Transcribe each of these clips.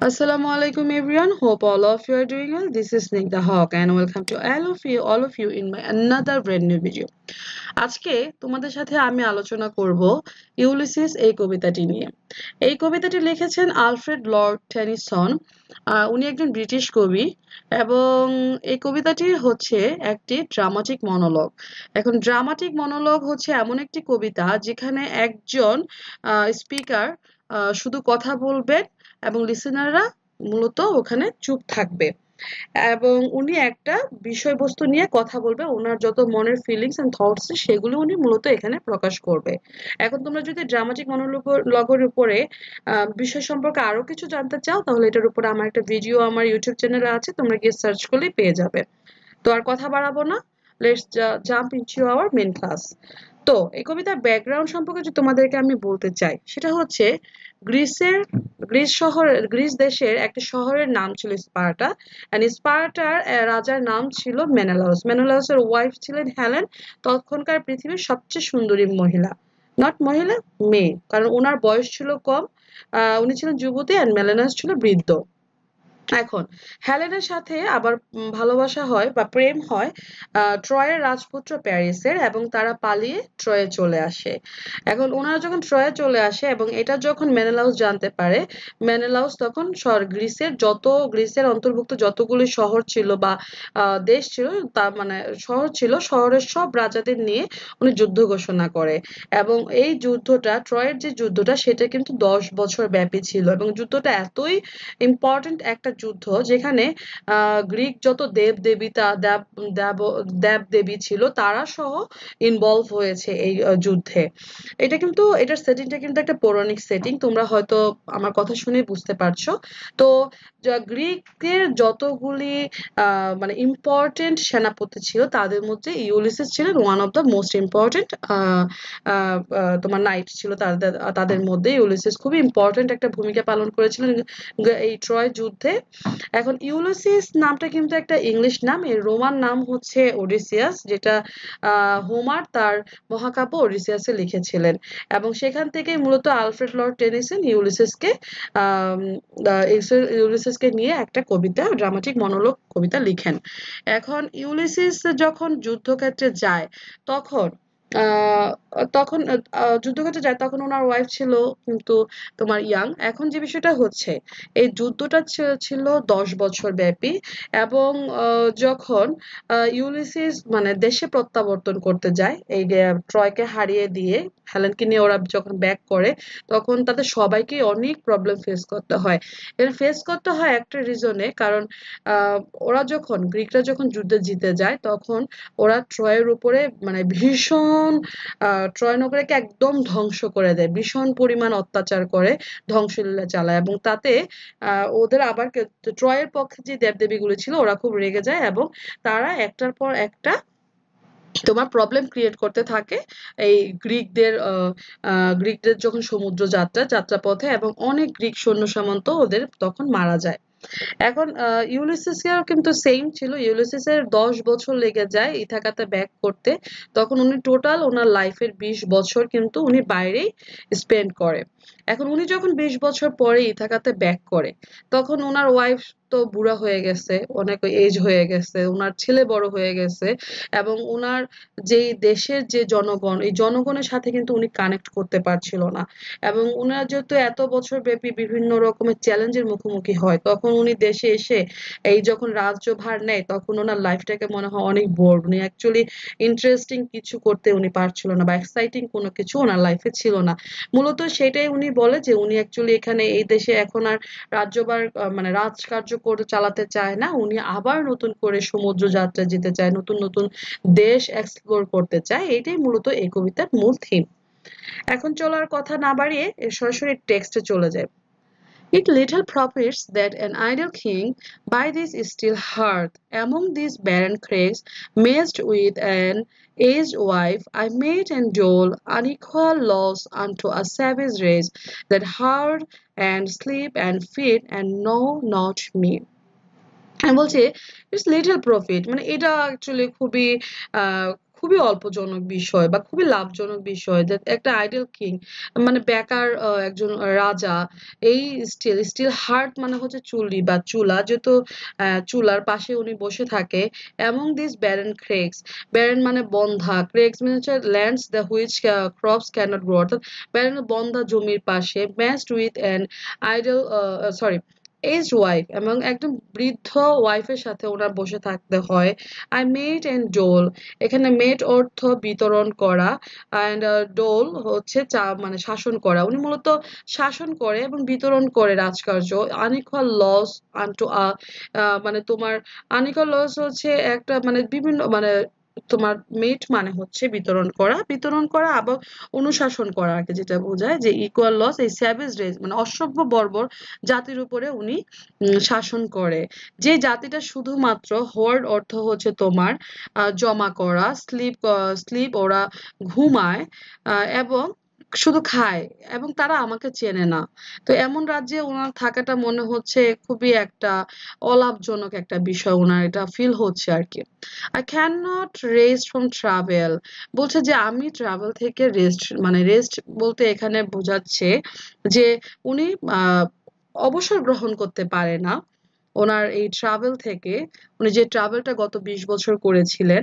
Assalamu alaikum everyone. Hope all of you are doing well. This is Nick the Hawk and welcome to all of you in my another brand new video. আজকে তোমাদের সাথে আমি আলোচনা করব Ulysses এই কবিতাটি নিয়ে। এই কবিতাটি লিখেছেন আলফ্রেড লর্ড টেনিসন। উনি একজন ব্রিটিশ কবি এবং এই কবিতাটি হচ্ছে একটি ড্রামাটিক মনোলগ। এখন ড্রামাটিক মনোলগ হচ্ছে এমন একটি কবিতা যেখানে একজন স্পিকার শুধু কথা বলবেন এবং লিসেনাররা মূলত ওখানে চুপ থাকবে এবং উনি একটা বিষয়বস্তু নিয়ে কথা বলবে, ওনার যত মনের ফিলিংস এন্ড থটস সেগুলো উনি মূলত এখানে প্রকাশ করবে। এখন তোমরা যদি ড্রামাটিক মনোলগের উপরে বিষয় সম্পর্কে আরো কিছু জানতে চাও তাহলে এটার উপরে আমার একটা ভিডিও আমার ইউটিউব চ্যানেলে আছে, তোমরা গিয়ে সার্চ করলেই পেয়ে যাবে। তো আর কথা বাড়াবো না, let's jump into our main class. তো এই কবিতার ব্যাকগ্রাউন্ড সম্পর্কে যদি তোমাদেরকে আমি বলতে চাই সেটা হচ্ছে গ্রিসের গ্রিস দেশের একটা শহরের নাম ছিল স্পার্টা এন্ড স্পার্টার রাজার নাম ছিল মেনেলাউস। মেনেলাউসের ওয়াইফ ছিলেন হেলেন, তখনকার পৃথিবীর সবচেয়ে সুন্দরী মহিলা, নট মহিলা, মেয়ে, কারণ ওনার বয়স ছিল কম। উনি ছিলেন যুবতী এন্ড মেলেনাস ছিল বৃদ্ধ। এখন হেলেনের সাথে আবার ভালোবাসা হয় বা প্রেম হয় ট্রয়ের রাজপুত্র প্যারিসের এবং তারা পালিয়ে ট্রয়ে চলে আসে। এখন ওনারা যখন ট্রয়ে চলে আসে এবং এটা যখন মেনেলাউস জানতে পারে, মেনেলাউস তখন গ্রিসের অন্তর্ভুক্ত যতগুলি শহর ছিল বা দেশ ছিল, তা মানে শহর ছিল, শহরের সব রাজাদের নিয়ে উনি যুদ্ধ ঘোষণা করে এবং এই যুদ্ধটা, ট্রয়ের যে যুদ্ধটা সেটা কিন্তু 10 বছর ব্যাপী ছিল এবং যুদ্ধটা এতই ইম্পর্টেন্ট একটা যুদ্ধ যেখানে গ্রিক যত দেব-দেবীতা দেব-দেবী ছিল তারা সহ ইনভলভ হয়েছে এই যুদ্ধে। এটার সেটিংটা কিন্তু একটা পৌরাণিক সেটিং, তোমরা হয়তো আমার কথা শুনে বুঝতে পারছো। তো গ্রিকের যতগুলি মানে ইম্পর্টেন্ট সেনাপতি ছিল তাদের মধ্যে ইউলিসিস ছিলেন one of the most important তোমার নাইট ছিল তাদের তাদের মধ্যে। ইউলিসিস খুবই ইম্পর্টেন্ট একটা ভূমিকা পালন করেছিলেন এই ট্রয় যুদ্ধে। এখন ইউলিসিস নামটা কিন্তু একটা ইংলিশ নাম, এর রোমান নাম হচ্ছে ওডিসিয়াস, যেটা হোমার তার মহাকাব্য ওডিসিয়াসে লিখেছিলেন এবং সেখান থেকে মূলত আলফ্রেড লর্ড টেনিসন আম, ইউলিসিসকে নিয়ে একটা কবিতা, ড্রামাটিক মনোলগ কবিতা লিখেন। এখন ইউলিসিস যখন যুদ্ধক্ষেত্রে যায় তখন আহ তখন যুদ্ধক্ষেত্রে যায় তখন ওনার ওয়াইফ ছিল কিন্তু তোমার ইয়াং। এখন যে বিষয়টা হচ্ছে এই যুদ্ধটা ছিল 10 বছর ব্যাপী এবং যখন ইউলিসিস মানে দেশে প্রত্যাবর্তন করতে যায় এই ট্রয়কে হারিয়ে দিয়ে, হেলেনকে নিয়ে ওরা যখন ব্যাক করে তখন তাদের সবাইকে অনেক প্রবলেম ফেস করতে হয়। এর ফেস করতে হয় একটা রিজনে, কারণ আহ গ্রিকরা যখন যুদ্ধে জিতে যায় তখন ওরা ট্রয়ের উপরে মানে ভীষণ ট্রয় নগরীকে একদম ধ্বংস করে দেয়, ভীষণ পরিমাণ অত্যাচার করে, ধ্বংসলীলা চালায় এবং তাতে ওদের আবার ট্রয়ের পক্ষে যে দেবদেবীগুলো ছিল ওরা খুব রেগে যায় এবং তারা একটার পর একটা তোমার প্রবলেম ক্রিয়েট করতে থাকে এই গ্রিকদের যখন সমুদ্র যাত্রাপথে, এবং অনেক গ্রিক সৈন্য সামন্ত ওদের তখন মারা যায়। এখন ইউলিসিসেরও কিন্তু সেম ছিল, ইউলিসিসের 10 বছর লেগে যায় ইথাকাতে ব্যাক করতে। তখন উনি টোটাল ওনার লাইফের 20 বছর কিন্তু উনি বাইরেই স্পেন্ড করে। এখন উনি যখন 20 বছর পরে ইথাকাতে ব্যাক করে তখন ওনার ওয়াইফ তো বুড়া হয়ে গেছে, অনেক এজ হয়ে গেছে, ওনার ছেলে বড় হয়ে গেছে এবং ওনার যেই দেশের যে জনগণ, এই জনগণের সাথে কিন্তু উনি কানেক্ট করতে পারছিল না এবং উনার যেহেতু এত বছর ব্যাপী বিভিন্ন রকমের চ্যালেঞ্জের মুখোমুখি হয় তখন উনি দেশে এসে এই যখন রাজ্যভার নেয় তখন ওনার লাইফটাকে মনে হয় অনেক বোর, উনি অ্যাকচুয়ালি ইন্টারেস্টিং কিছু করতে উনি পারছিল না বা এক্সাইটিং কোনো কিছু ওনার লাইফে ছিল না। মূলত সেটাই উনি বলে যে উনি অ্যাকচুয়ালি এখানে এই দেশে এখন আর রাজ্যভার মানে রাজকার্য করে চালাতে চায় না, উনি আবার নতুন করে সমুদ্র যাত্রা যেতে চায়, নতুন নতুন দেশ এক্সপ্লোর করতে চায়। এটাই মূলত এই কবিতার মূল থিম। এখন চলো আর কথা না বাড়িয়ে সরাসরি টেক্সটে চলে যায়। It little profits that an idle king by this still hearth among these barren crags, mazed with an aged wife, I made and dole unequal loss unto a savage race that herd and sleep and feed and know not me. আমি বলছি it's little profit, মানে এটা actually খুবই অল্পজনক বিষয় বা খুবই লাভজনক বিষয় যে একটা আইডল কিং মানে বেকার একজন রাজা এই স্টিল হার্ট মানে হচ্ছে চুলি বা চুলা যেহেতু চুলার পাশে উনি বসে থাকে among these barren crakes barren মানে বন্ধা crakes মানে হচ্ছে lands the which crops cannot grow অর্থাৎ barren বন্ধা জমির পাশে matched with an idle sorry aged wife এবং একদম বৃদ্ধ ওয়াইফের সাথে ওনার বসে থাকতে হয় I made and dole এখানে মেড অর্থ বিতরণ করা অ্যান্ড ডোল হচ্ছে মানে শাসন করা উনি মূলত শাসন করে এবং বিতরণ করে রাজকার্য আনইকুয়াল লস আনটু মানে তোমার আনইকুয়াল লস হচ্ছে একটা মানে বিভিন্ন মানে তোমার মেট মানে হচ্ছে বিতরণ করা এবং অনুশাসন করা আর কি যেটা বোঝায় যে ইকুয়াল লস এই স্যাভেজ রেজ মানে অসভ্য বর্বর জাতির উপরে উনি শাসন করে যে জাতিটা শুধুমাত্র হোয়ার্ড অর্থ হচ্ছে তোমার জমা করা স্লিপ ওরা ঘুমায় এবং শুধু খায় এবং তারা আমাকে চেনে না তো এমন রাজ্যে ওনার থাকাটা মনে হচ্ছে খুবই একটা অলাভজনক একটা বিষয় ওনার এটা ফিল হচ্ছে আর কি I can not rest from travel বলছে যে আমি ট্রাভেল থেকে রেস্ট বলতে এখানে বোঝাচ্ছে যে উনি অবসর গ্রহণ করতে পারে না ওনার এই ট্রাভেল থেকে উনি যে ট্রাভেলটা গত 20 বছর করেছিলেন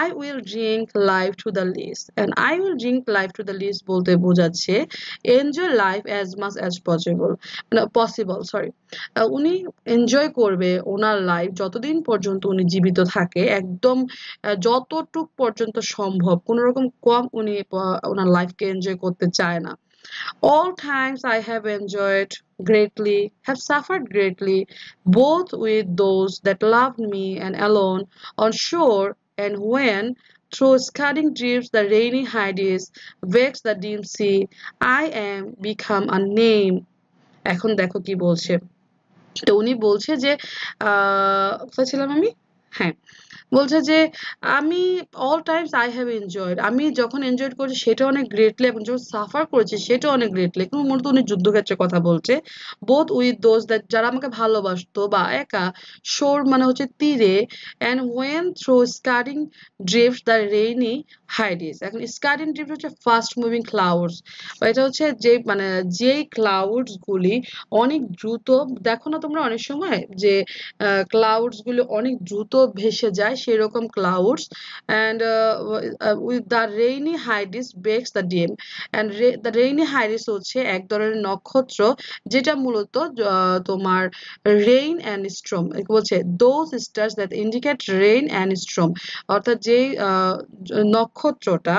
I will drink life to the list and I will drink life to the list বলতে বোঝাচ্ছে enjoy life as much as possible sorry উনি এনজয় করবে ওনার লাইফ যতদিন পর্যন্ত উনি জীবিত থাকে একদম যতটুক পর্যন্ত সম্ভব কোনো রকম কম উনি ওনার লাইফকে এনজয় করতে চায় না all times I have enjoyed greatly, have suffered greatly, both with those that loved me and alone on shore, and when through scudding drifts the rainy Hades vexed the dim sea, I am become a name. এখন দেখো কি বলছে তো উনি বলছে যে কোথায় ছিলাম আমি হ্যাঁ বলছে যে আমি all Times I have enjoyed আমি যখন এনজয় করেছি সেটা অনেক গ্রেটলি এবং যখন সাফার করেছি সেটা অনেক গ্রেটলি কিন্তু মূলত উনি যুদ্ধক্ষেত্রের কথা বলছে বোথ উইথ দোজ দ্যাট যারা আমাকে ভালোবাসতো বা একা শোর মানে হচ্ছে তীরে and when through scudding drift the rainy Hyades এখন স্কাডিং ড্রিফট হচ্ছে ফাস্ট মুভিং ক্লাউডস এটা হচ্ছে যে মানে যেই ক্লাউডস গুলি অনেক দ্রুত দেখো না তোমরা অনেক সময় যে ক্লাউডস গুলো অনেক দ্রুত ভেসে যায় সেরকম clouds and with the rainy Hyades বেক্স the dim and the rainy Hyades হচ্ছে এক ধরনের নক্ষত্র যেটা মূলত তোমার রেইন অ্যান্ড স্ট্রম বলছে those stars that indicate rain and storm অর্থাৎ যে নক্ষত্রটা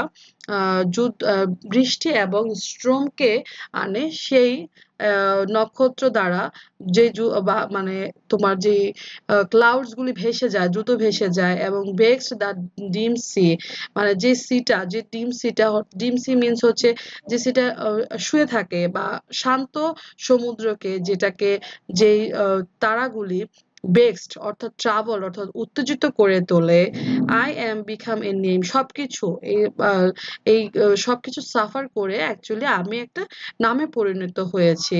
বৃষ্টি এবং স্ট্রমকে আনে সেই নক্ষত্র দ্বারা যে মানে তোমার যে ক্লাউডস গুলি ভেসে যায় দ্রুত ভেসে যায় এবং বেক্স দ্য ডিম সি মানে যে সিটা যে ডিম সি মিনস হচ্ছে যে সিটা শুয়ে থাকে বা শান্ত সমুদ্রকে যেটাকে যেই তারাগুলি বেক্সড অর্থাৎ ট্রাভেল অর্থাৎ উত্তেজিত করে তোলে I am become a name সবকিছু এই সবকিছু সাফার করে অ্যাকচুয়ালি আমি একটা নামে পরিণত হয়েছি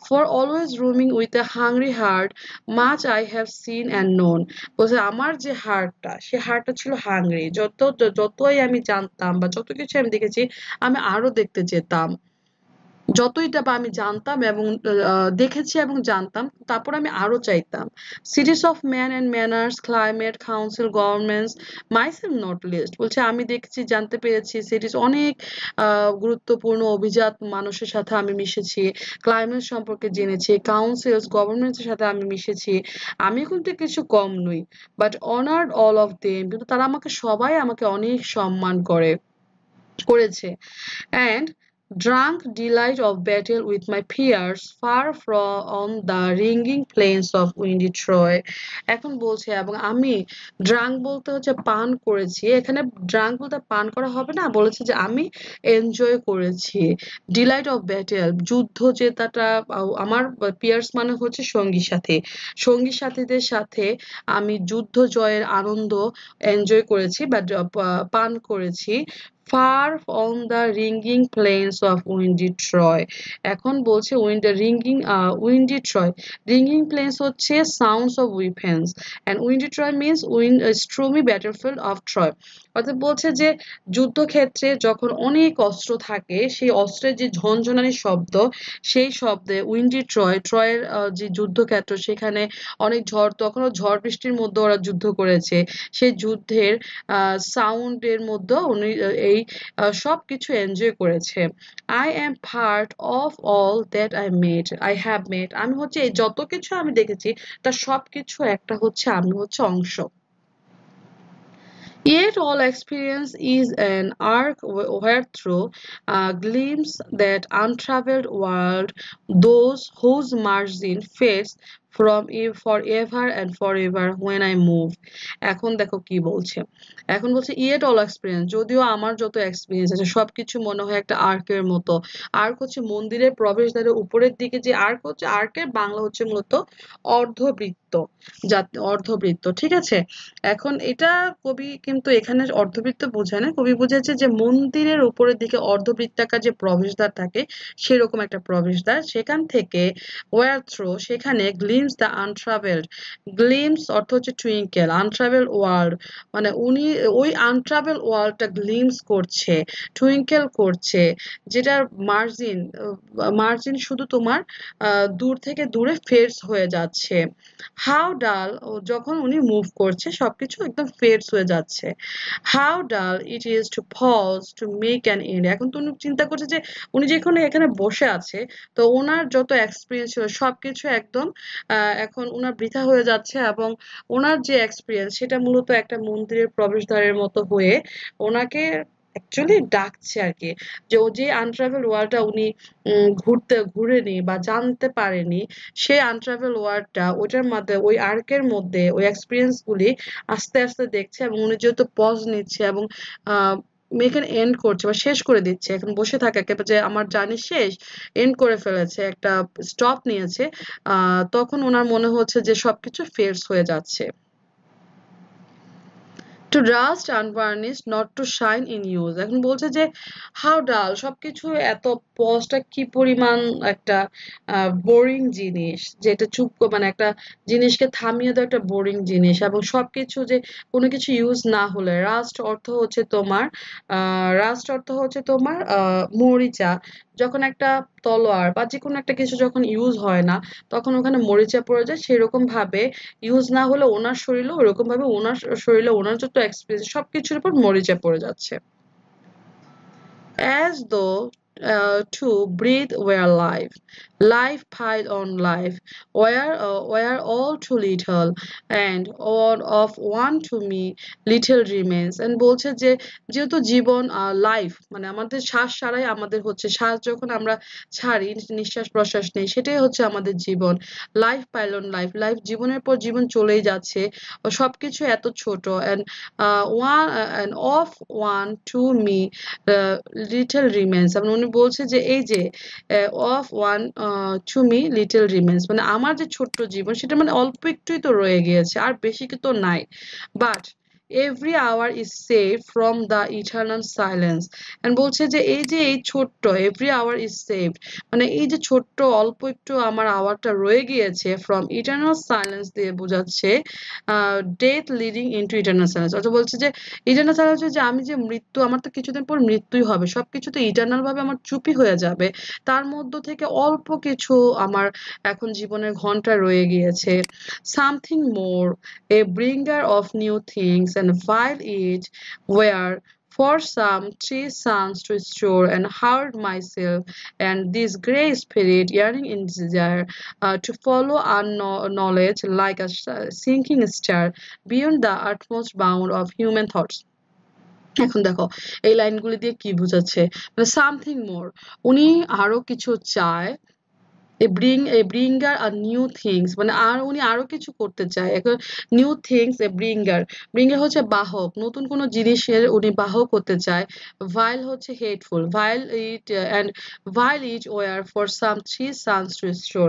for always roaming with a hungry heart much I have seen and known বলছে আমার যে হার্টটা সে হার্টটা ছিল হাংরি যতই আমি জানতাম বা যত কিছু আমি দেখেছি আমি আরো দেখতে যেতাম যতইটা বা আমি জানতাম এবং দেখেছি এবং জানতাম তারপর আমি আরো চাইতাম series of man and manners climate council governments myself not list বলছে আমি দেখেছি জানতে পেরেছি সিরিজ অনেক গুরুত্বপূর্ণ অভিজাত মানুষের সাথে আমি মিশেছি ক্লাইমেট সম্পর্কে জেনেছি কাউন্সিলস গভর্নমেন্টসের সাথে আমি মিশেছি আমি কিন্তু কিছু কম নই but honoured all of them কিন্তু তারা সবাই আমাকে অনেক সম্মান করেছে and drunk delight of battle with my peers far from on the ringing plains of windy Troy এখন বলছে এবং আমি ড্রাঙ্ক বলতে হচ্ছে পান করেছি এখানে ড্রাঙ্ক বলতে পান করা হবে না বলেছে যে আমি এনজয় করেছি ডিলাইট অফ ব্যাটেল যুদ্ধ জেতাটা আমার পিয়ার্স মানে হচ্ছে সঙ্গী সাথীদের সাথে আমি যুদ্ধ জয়ের আনন্দ এনজয় করেছি বা পান করেছি far on the ringing plains of windy Troy এখন বলছে windy Troy ringing plains হচ্ছে sounds of weapons and windy Troy means stormy battlefield of Troy অর্থাৎ বলছে যে যুদ্ধক্ষেত্রে যখন অনেক অস্ত্র থাকে সেই অস্ত্রের যে ঝনঝনানি শব্দ সেই শব্দে উইন্ডি ট্রয়ের যে যুদ্ধক্ষেত্র সেখানে অনেক ঝড় তখনও ঝড় বৃষ্টির মধ্যে ওরা যুদ্ধ করেছে সেই যুদ্ধের সাউন্ডের মধ্যে উনি এই সবকিছু এনজয় করেছে। I am part of all that I have made, আমি হচ্ছে এই যত কিছু আমি দেখেছি তার সবকিছু একটা হচ্ছে আমি হচ্ছে অংশ। Yet all experience is an arc wherethrough glimpse that untraveled world, those whose margin fades from forever and forever when I move. এখন দেখো কি বলছে, এখন বলছে yet all experience, যদিও আমার যত এক্সপিরিয়েন্স আছে সবকিছু মনে হয় একটা আর্কের মতো। আর্ক হচ্ছে মন্দিরের প্রবেশদ্বারের উপরের দিকে যে আর্ক হচ্ছে, আর্কের বাংলা হচ্ছে মূলত অর্ধবৃত্ত, অর্ধবৃত্ত, ঠিক আছে। এখন এটা কবি কিন্তু এখানে অর্ধবৃত্ত বোঝায় না, কবি বোঝাচ্ছে যে মন্দিরের উপরের দিকে অর্ধবৃত্তাকার যে প্রবেশদ্বার থাকে সেরকম একটা প্রবেশদ্বার, সেখান থেকে ওয়ার থ্রো সেখানে গ্লিমস দ্য আনট্রাভেলড, গ্লিমস অর্থ হচ্ছে টুইঙ্কেল, আনট্রাভেল ওয়ার্ল্ড মানে উনি ওই আনট্রাভেল ওয়ার্ল্ডটা গ্লিমস করছে, টুইঙ্কেল করছে, যেটার মার্জিন মার্জিন শুধু তোমার দূর থেকে দূরে ফেডস হয়ে যাচ্ছে। হাউ ডাল, যখন উনি মুভ করছে সবকিছু একদম ফেডস হয়ে যাচ্ছে। How dull it is to pause to make an end, এখন তুমি চিন্তা করছে যে উনি যেখানে এখানে বসে আছে তো ওনার যত এক্সপিরিয়েন্স ছিল সবকিছু একদম এখন ওনার বৃথা হয়ে যাচ্ছে, এবং ওনার যে এক্সপিরিয়েন্স সেটা মূলত একটা মন্দিরের প্রবেশদ্বারের মতো হয়ে ওনাকে অ্যাকচুয়ালি ডাকছে আর কি, যে ও যে আনট্রাভেল ওয়ার্ল্ডটা উনি ঘুরেনি বা জানতে পারেনি সেই আনট্রাভেল ওয়ার্ল্ডটা ওটার মধ্যে ওই আর্কের মধ্যে ওই এক্সপিরিয়েন্স গুলি আস্তে আস্তে দেখছে, এবং উনি যেহেতু পজ নিচ্ছে এবং এখানে এন্ড করছে বা শেষ করে দিচ্ছে, এখন বসে থাকে যে আমার জার্নি শেষ, এন্ড করে ফেলেছে, একটা স্টপ নিয়েছে, তখন ওনার মনে হচ্ছে যে সবকিছু ফেডস হয়ে যাচ্ছে। To rust unburnished not to shine in use, এখন বলছে যে হাউ ডাল, সবকিছু এত পজটা কি পরিমাণ একটা বোরিং জিনিস, যেটা মানে একটা জিনিসকে থামিয়ে দেওয়া একটা বোরিং জিনিস, এবং সবকিছু যে কোনো কিছু ইউজ না হলে, রাস্ট অর্থ হচ্ছে তোমার রাস্ট অর্থ হচ্ছে তোমার মরিচা, যখন একটা তলোয়ার বা যে কোনো একটা কিছু যখন ইউজ হয় না তখন ওখানে মরিচা পড়ে যায়, সেরকম ভাবে ইউজ না হলে ওনার শরীরেও ওরকম ভাবে ওনার শরীরে ওনার যত এক্সপিরিয়েন্স সবকিছুর উপর মরিচা পড়ে যাচ্ছে। As though to breathe were life, life piled on life, were all too little, and all of one to me little remains. And বলছে যে যেহেতু জীবন লাইফ মানে আমাদের শ্বাস ছাড়াই আমাদের হচ্ছে, শ্বাস যখন আমরা ছাড়ি নিঃশ্বাস প্রশ্বাস নেই সেটাই হচ্ছে আমাদের জীবন। Life piled on life, life জীবনের পর জীবন চলেই যাচ্ছে, ও সবকিছু এত ছোট, and one and of one to me little remains, মানে উনি বলছে যে এই যে of one to me little remains, মানে আমার যে ছোট্ট জীবন সেটা মানে অল্প একটুই তো রয়ে গিয়েছে, আর বেশি কি তো নাই, but every hour is saved from the eternal silence, and বলছে যে এই যে এই ছোট্ট every hour is saved, মানে এই যে ছোট্ট অল্প একটু আমার আওয়ারটা রয়ে গিয়েছে from eternal silence দিয়ে বোঝাচ্ছে death leading into eternal silence, অর্থাৎ বলছে যে ইটারনাল সাইলেন্স যে আমি যে মৃত্যু, আমার তো কিছুদিন পর মৃত্যুই হবে, সবকিছু তো ইটারনাল ভাবে আমার চুপই হয়ে যাবে, তার মধ্য থেকে অল্প কিছু আমার এখন জীবনের ঘন্টা রয়ে গিয়েছে। Something more, a bringer of new things, and while it were for some 3 suns to store and herd myself and this grey spirit yearning in desire to follow knowledge like a sinking star beyond the utmost bound of human thoughts. এখন দেখো এই লাইনগুলি দিয়ে কি বুঝাচ্ছে, মানে something more, উনি আরো কিছু চায়, a bringer a new things, মানে আর উনি আরো কিছু করতে চায়, এখন নিউ থিংস এ ব্রিঙ্গার হচ্ছে বাহক, নতুন কোনো জিনিসের উনি বাহক হতে চায়। ভাইল হচ্ছে hateful, vile it and vile it were for some 3 suns to store,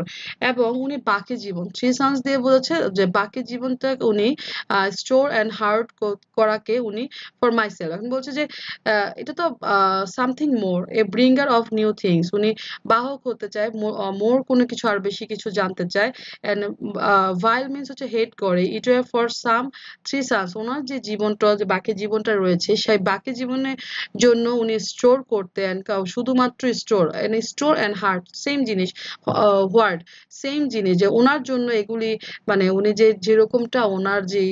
এবং উনি বাকি জীবন 3 suns দিয়ে বলেছে যে বাকি জীবনটা উনি স্টোর অ্যান্ড হার্ড করাকে উনি ফর মাইসেলফ, এখন বলছে যে এটা তো something more, a bringer of new things, উনি বাহক হতে চায় মোর কোনো কিছু আর বেশি কিছু জানতে চায়। এন্ড ভাইল মিন্স হচ্ছে হেট করে। ইট ওয়ে ফর সাম 3 sons, ওনার যে জীবনটা, যে বাকি জীবনটা রয়েছে, সেই বাকি জীবনের জন্য উনি স্টোর করতেন, শুধুমাত্র স্টোর অ্যান্ড হার্ট সেম জিনিস, ওয়ার্ড সেম জিনিস, যে ওনার জন্য এগুলি, মানে উনি যে যেরকমটা ওনার যে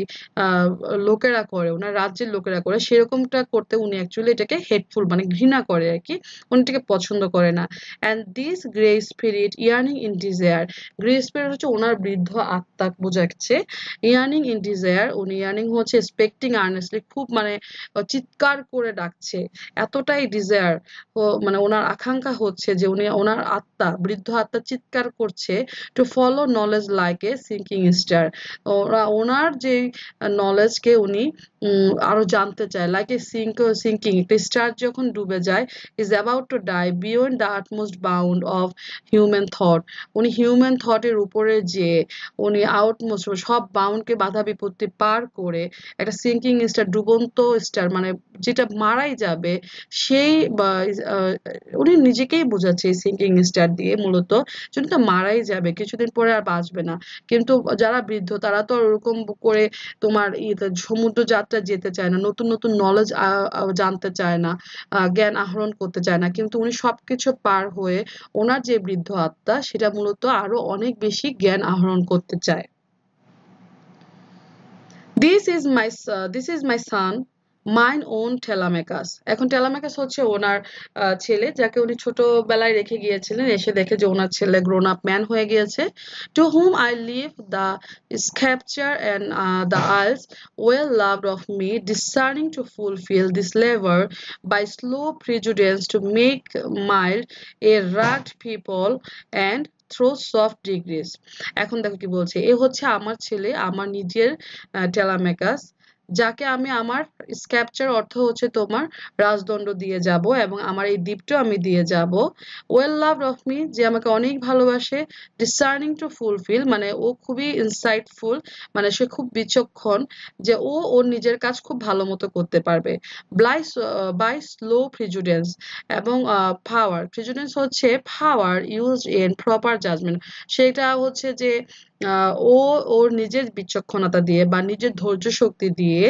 আহ, লোকেরা করে, ওনার রাজ্যের লোকেরা করে, সেরকমটা করতে উনি অ্যাকচুয়ালি এটাকে হেটফুল, মানে ঘৃণা করে আর কি, উনি এটাকে পছন্দ করে না। And this grey spirit earning in desire, grey spirit হচ্ছে ওনার বৃদ্ধ আত্মা বোঝাচ্ছে। ইয়ার্নিং ইন ডিজায়ার, উনি ইয়ার্নিং হচ্ছে এক্সপেক্টিং আর্নেস্টলি, খুব মানে চিৎকার করে ডাকছে, এতটাই ডিজায়ার, মানে ওনার আকাঙ্ক্ষা হচ্ছে যে উনি, ওনার আত্মা, বৃদ্ধ আত্মা চিৎকার করছে to follow knowledge like a sinking star, ওনার যে নলেজকে উনি আরো জানতে চায়, লাইক এ সিঙ্কিং, একটা স্টার যখন ডুবে যায়, is about to die beyond the utmost bound of human thought, উনি হিউম্যান থটের উপরে যে উনি আউটমোস্ট সব বাউন্ডকে, বাধা বিপত্তি পার করে একটা সিঙ্কিং স্টার, ডুবন্ত স্টার, মানে যেটা মারাই যাবে, সেই উনি নিজেকেই বোঝাচ্ছে এই সিঙ্কিং স্টার দিয়ে মূলত, জন্য তো মারাই যাবে, কিছুদিন পরে আর বাঁচবে না। কিন্তু যারা বৃদ্ধ তারা তো ওরকম করে তোমার সমুদ্র যাত্রা যেতে চায় না, নতুন নতুন নলেজ জানতে চায় না, জ্ঞান আহরণ করতে চায় না, কিন্তু উনি সবকিছু পার হয়ে ওনার যে বৃদ্ধ আত্মা সেটা মূলত আরো অনেক বেশি জ্ঞান আহরণ করতে চায়। This is my son mine own Telemachus. এখন টেলামেকাস হচ্ছে ওনার ছেলে, যাকে উনি ছোটবেলায় রেখে গিয়েছিলেন, এসে দেখে যে ওনার ছেলে গ্রোন আপ ম্যান হয়ে গিয়েছে। To whom I leave the sceptre and the isles, well loved of me, discerning to fulfil this লেভার by slow prudence to make mild a rugged people and through soft degrees. এখন দেখো কি বলছে, এ হচ্ছে আমার ছেলে, আমার নিজের টেলামেকাস, যাকে আমি আমার স্ক্যাপচার, অর্থ হচ্ছে তোমার রাজদণ্ড দিয়ে যাব, এবং আমার এই দ্বীপটাও আমি দিয়ে যাব। ওয়েল লাভড অফ মি, যে আমাকে অনেক ভালোবাসে। ডিসার্নিং টু ফুলফিল, মানে ও খুবই ইনসাইটফুল, মানে সে খুব বিচক্ষণ, যে ও ওর নিজের কাজ খুব ভালো মতো করতে পারবে। বাই স্লো প্রিজুডেন্স, এবং প্রিজুডেন্স হচ্ছে power use in proper judgement, সেটা হচ্ছে যে ও ওর নিজের বিচক্ষণতা দিয়ে বা নিজের ধৈর্য শক্তি দিয়ে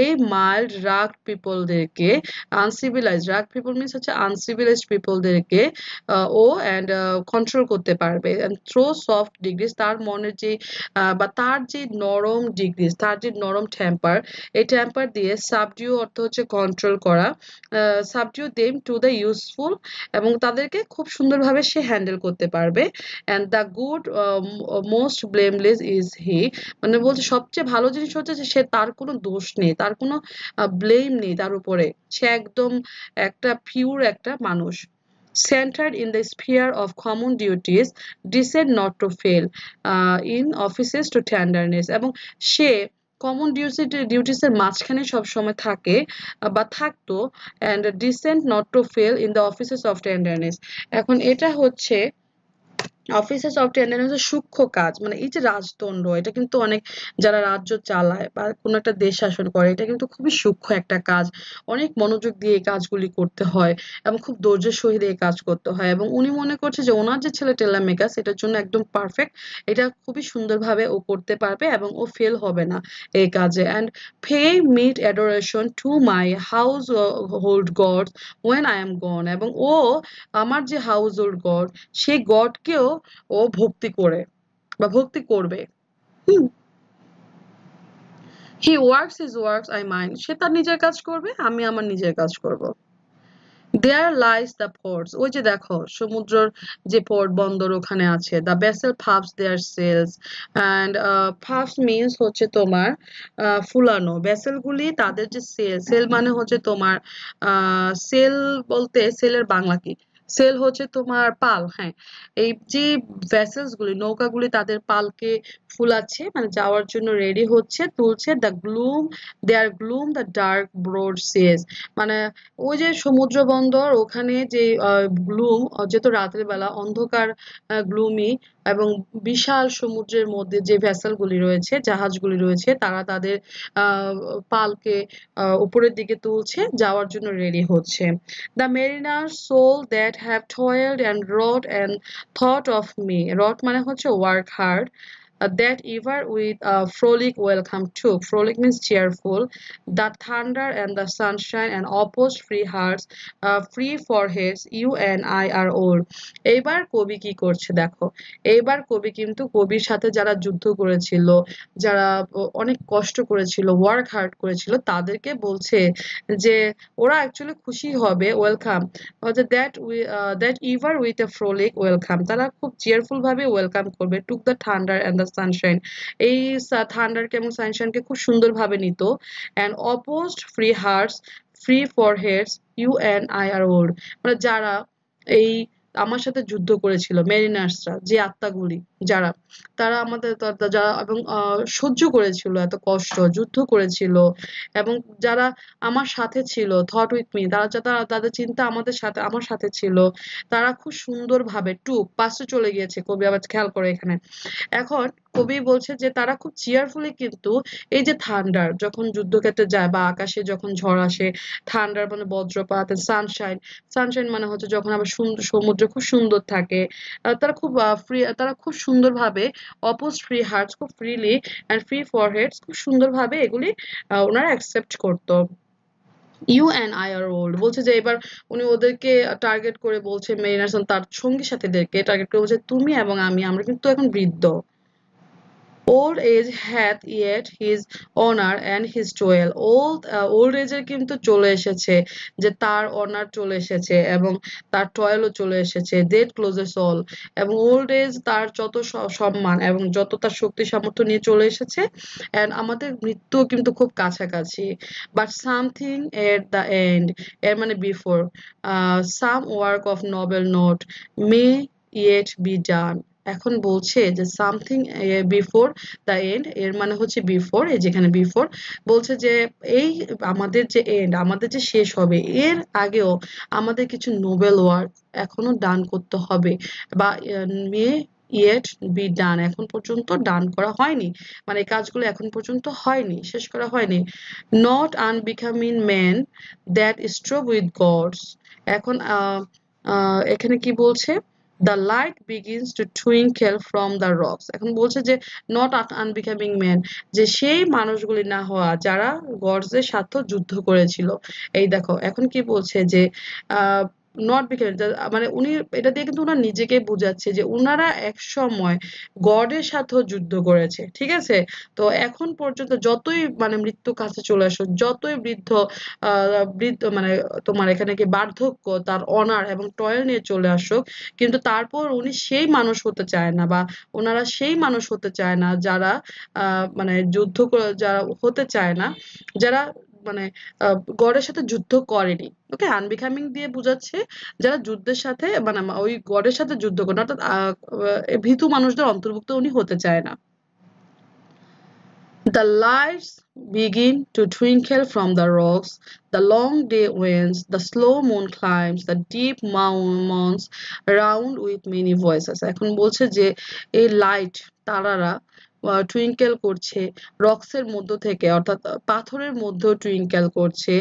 এই মাইল্ড রাগ পিপলদেরকে, আনসিভিলাইজ, রাগ পিপল মিনস হচ্ছে আনসিভিলাইজড পিপলদেরকে ও অ্যান্ড কন্ট্রোল করতে পারবে। অ্যান্ড থ্রো সফট ডিগ্রিজ, তার মনের যে বা তার যে নরম ডিগ্রিজ, তার যে নরম টেম্পার, এই টেম্পার দিয়ে সাবডিউ, অর্থ হচ্ছে কন্ট্রোল করা, সাবডিউ দেম টু দ্য ইউজফুল, এবং তাদেরকে খুব সুন্দরভাবে সে হ্যান্ডেল করতে পারবে। And the good most blameless is he, মানে বলছে সবচেয়ে ভালো জিনিস হচ্ছে যে সে, তার কোনো দোষ নেই, তার কোনো ব্লেম নেই তার উপরে, সে একদম একটা পিওর একটা মানুষ। Centered in the sphere of common duties, decide not to fail in offices to tenderness, এবং সে কমন ডিউটিসের মাঝখানে সবসময় থাকে বা থাকতো, and decent not to fail in the offices of tenderness. এখন এটা হচ্ছে অফিসেস অফ টেন্ডারনেস, সূক্ষ্ম কাজ, মানে এই যে রাজদণ্ড, এটা কিন্তু অনেক, যারা রাজ্য চালায় বা কোনো একটা দেশ শাসন করে, এটা কিন্তু খুবই সূক্ষ্ম একটা কাজ, অনেক মনোযোগ দিয়ে এই কাজগুলি করতে হয়, এবং খুব ধৈর্যের সহিত এই কাজ করতে হয়। এবং উনি মনে করছে যে ওনার যে ছেলে টেলামেকাস, এটার জন্য একদম পারফেক্ট, এটা খুবই সুন্দরভাবে ও করতে পারবে, এবং ও ফেল হবে না এই কাজে। And pay meet adoration to my household god when I am gone, এবং ও আমার যে হাউস হোল্ড গড, সেই গডকেও ও ভক্তি করে বা ভক্তি করবে। Hmm, he works his works I mind, সে তার নিজের কাজ করবে, আমি আমার নিজের কাজ করব। দেয়ার লাইস দ্য পোর্টস, ওই যে দেখো সমুদ্রের যে পোর্ট বন্দর ওখানে আছে। The vessel puffs their sails, and puffs means হচ্ছে তোমার ফুলানো, ভেসেলগুলি তাদের যে সেল, সেল মানে হচ্ছে তোমার সেল, বলতে সেলের বাংলা কি, সেল হচ্ছে তোমার পাল, হ্যাঁ। এই যে ভেসেলস গুলি, নৌকাগুলি তাদের পালকে ফুলাচ্ছে, মানে যাওয়ার জন্য রেডি হচ্ছে, তুলছে। The gloom, there gloom the dark broad seas, মানে ওই যে সমুদ্র বন্দর ওখানে যে গ্লুম, যেহেতু রাতের বেলা অন্ধকার, গ্লুমি, এবং বিশাল সমুদ্রের মধ্যে যে ভেসেলগুলি রয়েছে, জাহাজগুলি রয়েছে, তারা তাদের পালকে উপরের দিকে তুলছে, যাওয়ার জন্য রেডি হচ্ছে। The mariners soul that have toiled and wrought and thought of me. Wrought মানে হচ্ছে work hard. That ever with a frolic welcome to. Frolic means cheerful. The thunder and the sunshine and opposed free hearts, free foreheads, you and I are old. এইবার কবি কি করছে দেখো। এইবার কবি কিন্তু কবির সাথে যারা যুদ্ধ করেছিল, যারা অনেক কষ্ট করেছিল, ওয়ার্ক হার্ড করেছিল, তাদেরকে বলছে যে ওরা অ্যাকচুয়ালি খুশি হবে, welcome, that ever with a frolic welcome, তারা খুব চিয়ারফুল ভাবে ওয়েলকাম করবে। Took the thunder and the sunshine, এই থান্ডারকে এবং সানশাইনকে খুব সুন্দরভাবে নিত। And opposed free hearts, free foreheads, you and I are old, মানে যারা এই আমার সাথে যুদ্ধ করেছিল, মেরিনার্সরা, যে আত্মাগুলি যারা, তারা আমাদের যারা এবং সহ্য করেছিল এত কষ্ট, যুদ্ধ করেছিল, এবং যারা আমার সাথে ছিল, থট উইথ মি, তারা তাদের চিন্তা আমাদের সাথে, আমার সাথে ছিল, তারা খুব সুন্দরভাবে, টু পাশে চলে গিয়েছে, কবি আবার খেয়াল করে এখানে। এখন কবি বলছে যে তারা খুব চিয়ারফুলি কিন্তু এই যে থান্ডার যখন যুদ্ধক্ষেত্রে যায় বা আকাশে যখন ঝড় আসে, থান্ডার মানে বজ্রপাত, সানশাইন, সানশাইন মানে হচ্ছে যখন আবার সুন্দর সমুদ্র খুব সুন্দর থাকে, তারা খুব ফ্রি, তারা খুব সুন্দরভাবে, অপোজ ফ্রি হার্টস খুব ফ্রিলি অ্যান্ড ফ্রি ফরহেডস খুব সুন্দরভাবে এগুলি ওনারা অ্যাকসেপ্ট করতো। You and I are old বলছে যে এবার উনি ওদেরকে টার্গেট করে বলছে, মেরিনার্স তার সঙ্গী সাথীদেরকে টার্গেট করে বলছে তুমি এবং আমি, আমরা কিন্তু এখন বৃদ্ধ। Old age hath yet his honor and his toil. Old এজের কিন্তু চলে এসেছে, যে তার অনার চলে এসেছে এবং তার টয়েলও চলে এসেছে। ডেথ ক্লোজেস অল, এবং ওল্ড এজ তার যত সম্মান এবং যত তার শক্তি সামর্থ্য নিয়ে চলে এসেছে, অ্যান্ড আমাদের মৃত্যু কিন্তু খুব কাছাকাছি। But something at the end, এর মানে before, some work of Nobel note May yet be done. এখন বলছে যে সামথিং বিফোর দ্য এন্ড, এর মানে হচ্ছে বিফোর, এই যেখানে বিফোর বলছে যে এই আমাদের যে এন্ড, আমাদের যে শেষ হবে, এর আগেও আমাদের কিছু নোবেল ওয়ার্ক এখনো ডান করতে হবে, বা মে ইয়েট বি ডান, এখন পর্যন্ত ডান করা হয়নি, মানে এই কাজগুলো এখন পর্যন্ত হয়নি, শেষ করা হয়নি। Not unbecoming man that strove with gods. এখন এখানে কি বলছে, the light begins to twinkle from the rocks. এখন বলছে যে নট আনবিকামিং ম্যান, যে সেই মানুষগুলি না হওয়া যারা গডসের সাথে যুদ্ধ করেছিল। এই দেখো এখন কি বলছে যে নট বিকামিং, মানে উনি এটা দিয়ে কিন্তু উনার নিজেকে বুঝাচ্ছে যে উনারা এক সময় গডের সাথেও যুদ্ধ করেছে, ঠিক আছে। তো এখন পর্যন্ত যতই মানে মৃত্যু কাছে চলে আসুক, যতই বৃদ্ধ মানে তোমার এখানে কি বার্ধক্য, তার অনার এবং টয়েল নিয়ে চলে আসুক, কিন্তু তারপর উনি সেই মানুষ হতে চায় না, বা ওনারা সেই মানুষ হতে চায় না যারা মানে যুদ্ধ যারা হতে চায় না, যারা মানে গডের সাথে যুদ্ধ করেনি। ওকে, আনবিকামিং দিয়ে বুঝাচ্ছে যারা যুদ্ধের সাথে মানে ওই গডের সাথে যুদ্ধ করে, অর্থাৎ ভীতু মানুষদের অন্তর্ভুক্ত উনি হতে চায় না। The lights begin to twinkle from the rocks, the long day wanes, the slow moon climbs, the deep mountains round with many voices. এখন বলছে যে এই লাইট, তারারা টুইঙ্কেল করছে রক্সের মধ্য থেকে, অর্থাৎ পাথরের মধ্যেও টুইঙ্কেল করছে।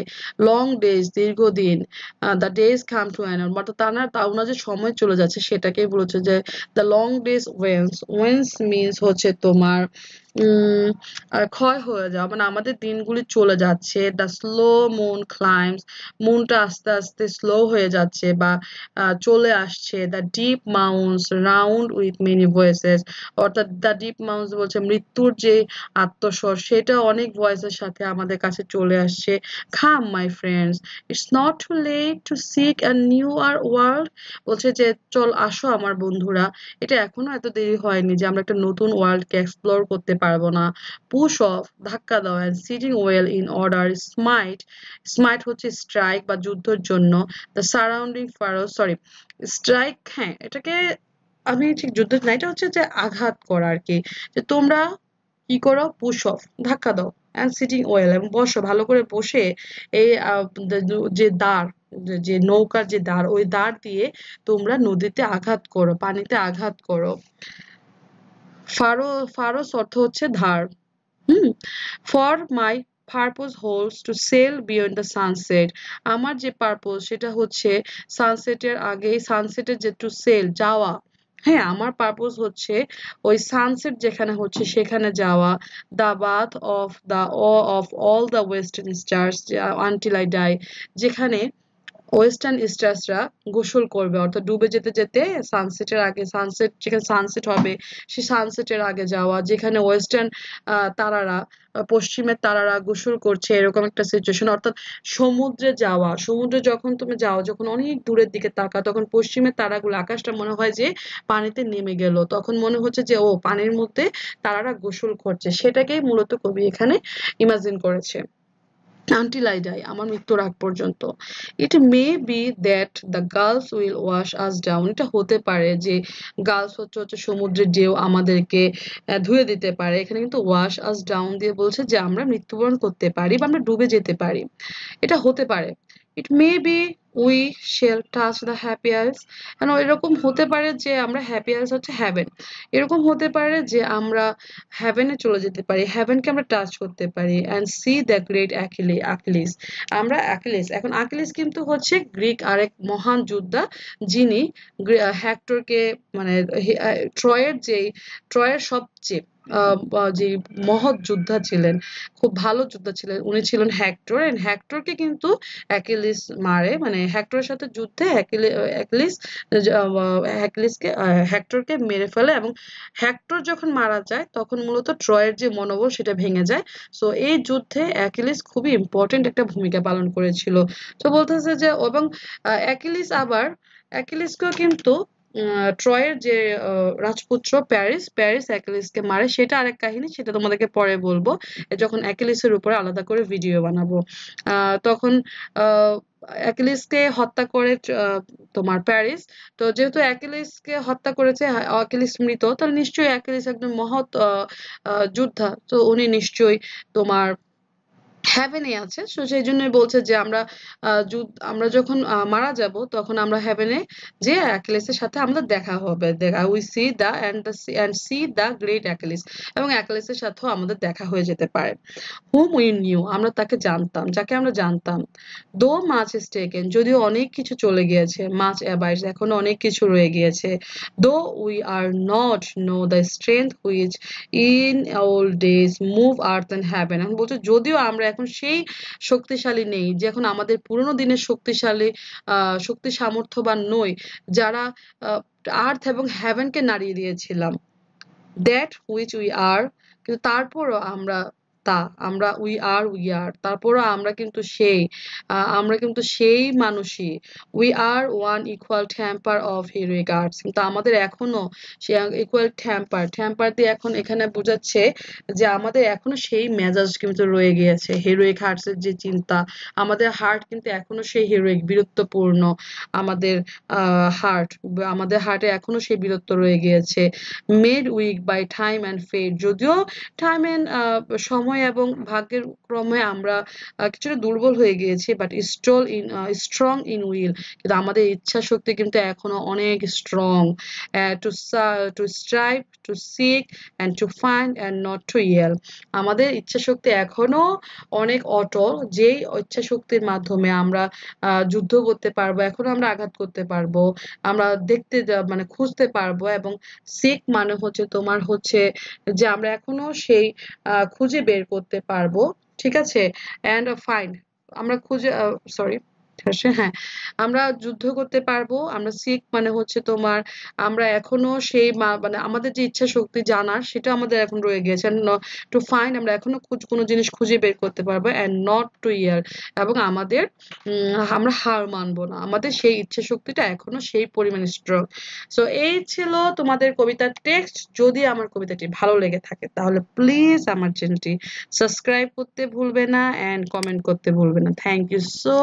লং ডেজ, দীর্ঘদিন, the days come to an end, অর্থাৎ ওনার যে সময় চলে যাচ্ছে সেটাকেই বলেছে যে the long days wanes. Wanes means হচ্ছে তোমার ক্ষয় হয়ে যাওয়া, মানে আমাদের দিনগুলি চলে যাচ্ছে। দ্য স্লো মুন ক্লাইম্স, মুনটা আস্তে আস্তে স্লো হয়ে যাচ্ছে বা চলে আসছে। The deep mounts round with many voices, অর্থাৎ দ্য ডিপ মাউন্টস বলছে মৃত্যুর যে আত্মস্বর, সেটা অনেক ভয়েসের সাথে আমাদের কাছে চলে আসছে। Come my friends, it's not too late to seek a newer world, বলছে যে চল আসো আমার বন্ধুরা, এটা এখনো এত দেরি হয়নি যে আমরা একটা নতুন ওয়ার্ল্ডকে এক্সপ্লোর করতে পারবো না। পুশ অফ, ধাক্কা দাও, and sitting well in order, smite, smite হচ্ছে স্ট্রাইক বা যুদ্ধের জন্য। The surrounding furrows, sorry strike, হ্যাঁ এটাকে আমি ঠিক যুদ্ধ না, এটা হচ্ছে যে আঘাত করা আর কি, যে তোমরা কি করো, পুশ অফ, ধাক্কা দাও, অ্যান্ড সিটিং ওয়েল, এবং বসো, ভালো করে বসে এই যে দাঁড়, যে নৌকার যে দাঁড়, ওই দাঁড় দিয়ে তোমরা নদীতে আঘাত করো, পানিতে আঘাত করো। ফারোস অর্থ হচ্ছে ধার। Hmm, for my purpose holds to sail beyond the sunset. আমার যে পারপোজ সেটা হচ্ছে সানসেটের আগে, সানসেটের যে টু সেল যাওয়া। হ্যাঁ, আমার পারপোজ হচ্ছে ওই সানসেট যেখানে হচ্ছে সেখানে যাওয়া। The bath of the of all the western stars until I die, যেখানে ওয়েস্টার্ন স্টার্সরা গোসল করবে, অর্থাৎ ডুবে যেতে যেতে সানসেটের আগে, সানসেট যেখানে সানসেট হবে সেই সানসেটের আগে যাওয়া, যেখানে ওয়েস্টার্ন তারারা, পশ্চিমের তারারা গোসল করছে, এরকম একটা সিচুয়েশন। অর্থাৎ সমুদ্রে যাওয়া, সমুদ্রে যখন তুমি যাও, যখন অনেক দূরের দিকে তাকা, তখন পশ্চিমের তারাগুলো, আকাশটা মনে হয় যে পানিতে নেমে গেল, তখন মনে হচ্ছে যে ও পানির মধ্যে তারারা গোসল করছে, সেটাকেই মূলত কবি এখানে ইমাজিন করেছে। আনটিল আই ডাই, আমার মৃত্যুর আগ পর্যন্ত। It may be that the gulfs will wash us down, এটা হতে পারে যে গার্লস হচ্ছে হচ্ছে সমুদ্রের ঢেউ আমাদেরকে ধুয়ে দিতে পারে। এখানে কিন্তু ওয়াশ আস ডাউন দিয়ে বলছে যে আমরা মৃত্যুবরণ করতে পারি বা আমরা ডুবে যেতে পারি, এটা হতে পারে। It may be we shall touch the happy isles, কেন এরকম হতে পারে যে আমরা, হ্যাপি আইলস হচ্ছে হ্যাভেন, এরকম হতে পারে যে আমরা হ্যাভেনে চলে যেতে পারি, হ্যাভেনকে আমরা টাচ করতে পারি। And C the great Achilles, আমরা অ্যাকিলিস, এখন অ্যাকিলিস কিন্তু হচ্ছে গ্রিক আরেক মহান যোদ্ধা, যিনি হেক্টরকে, মানে ট্রয়ের যেই, ট্রয়ের সবচেয়ে যে মহৎ যোদ্ধা ছিলেন, খুব ভালো যোদ্ধা ছিলেন, উনি ছিলেন হেক্টর। এন্ড হেক্টরকে কিন্তু অ্যাকিলিস মারে, মানে হেক্টরের সাথে যুদ্ধে অ্যাকিলিস অ্যাকিলিসকে হেক্টরকে মেরে ফেলে, এবং হেক্টর যখন মারা যায় তখন মূলত ট্রয়ের যে মনোবল সেটা ভেঙে যায়। সো এই যুদ্ধে অ্যাকিলিস খুবই ইম্পর্টেন্ট একটা ভূমিকা পালন করেছিল। তো বলতেছে যে, এবং অ্যাকিলিস আবার, অ্যাকিলিসকেও কিন্তু ট্রয়ের যে রাজপুত্র প্যারিস, প্যারিস অ্যাকিলিসকে মারে, সেটা আরেক কাহিনী, সেটা তোমাদেরকে পরে বলবো যখন অ্যাকিলিসের উপরে আলাদা করে ভিডিও বানাবো। তখন অ্যাকিলিসকে হত্যা করে তোমার প্যারিস। তো যেহেতু অ্যাকিলিসকে হত্যা করেছে, অ্যাকিলিস মৃত, তাহলে নিশ্চয়ই অ্যাকিলিস একজন মহৎ যোদ্ধা, তো উনি নিশ্চয়ই তোমার হেভেনে আছে। সো সেই জন্যই বলছে যে আমরা আমরা যখন মারা যাব তখন আমরা হেভেনে যে অ্যাকিলিসের সাথে আমাদের দেখা হবে, দেখা we see the and see the great Achilles, এবং অ্যাকিলিসের সাথেও আমাদের দেখা হয়ে যেতে পারে। হুম উই নিউ, আমরা তাকে জানতাম, যাকে আমরা জানতাম। দো মাচ ইজ টেকেন, যদিও অনেক কিছু চলে গিয়েছে, মাচ অ্যাবাইডস, এখনো অনেক কিছু রয়ে গিয়েছে। Though we are not no the strength which in old days move earth and heaven, এখন বলছে যদিও আমরা এখন সেই শক্তিশালী নেই, যে এখন আমাদের পুরোনো দিনের শক্তিশালী শক্তি সামর্থ্যবান নই, যারা আর্থ এবং হ্যাভেনকে নাড়িয়ে দিয়েছিলাম। দ্যাট হুইচ উই আর, কিন্তু তারপরও আমরা তা, আমরা উই আর তারপরও আমরা কিন্তু সেই, আমরা কিন্তু সেই মানুষই। We are one equal temper of heroic arts, কিন্তু আমাদের এখনো সে ইকুয়াল টেম্পার, টেম্পার দিয়ে এখন এখানে বোঝাচ্ছে যে আমাদের এখনো সেই মেজাজ কিন্তু রয়ে গিয়েছে, হিরোইক হার্টসের যে চিন্তা, আমাদের হার্ট কিন্তু এখনো সেই হিরোইক বীরত্বপূর্ণ। আমাদের হার্ট, আমাদের হার্টে এখনো সেই বীরত্ব রয়ে গিয়েছে। Made weak by time and fate, যদিও টাইম অ্যান্ড সময় এবং ভাগ্যের ক্রমে আমরা কিছুটা দুর্বল হয়ে গিয়েছি, বাট স্ট্রং ইন উইল, কিন্তু আমাদের ইচ্ছা শক্তি কিন্তু এখনো অনেক strong. To to strive, to seek and to find and not to yield, আমাদের ইচ্ছা শক্তি এখনো অনেক অটল, যেই ইচ্ছা শক্তির মাধ্যমে আমরা যুদ্ধ করতে পারবো, এখনো আমরা আঘাত করতে পারবো, আমরা দেখতে মানে খুঁজতে পারবো, এবং সিক মানে হচ্ছে তোমার হচ্ছে যে আমরা এখনো সেই খুঁজে বের করতে পারবো। ঠিক আছে, অ্যান্ড ফাইন্ড, আমরা খুঁজে, সরি, হ্যাঁ, আমরা যুদ্ধ করতে পারবো। আমরা সিক মানে হচ্ছে তোমার, আমরা এখনো সেই মানে আমাদের যে ইচ্ছা শক্তি জানার, সেটা আমাদের এখন রয়ে গেছে। টু ফাইন্ড, আমরা এখনো কোনো জিনিস খুঁজে বের করতে পারবো। অ্যান্ড নট টু ইয়ার, এবং আমাদের আমরা হার মানবো না, আমাদের সেই ইচ্ছা শক্তিটা এখনো সেই পরিমাণে স্ট্রং। সো এই ছিল তোমাদের কবিতার টেক্সট। যদি আমার কবিতাটি ভালো লেগে থাকে তাহলে প্লিজ আমার চ্যানেলটি সাবস্ক্রাইব করতে ভুলবে না, অ্যান্ড কমেন্ট করতে ভুলবে না। Thank you so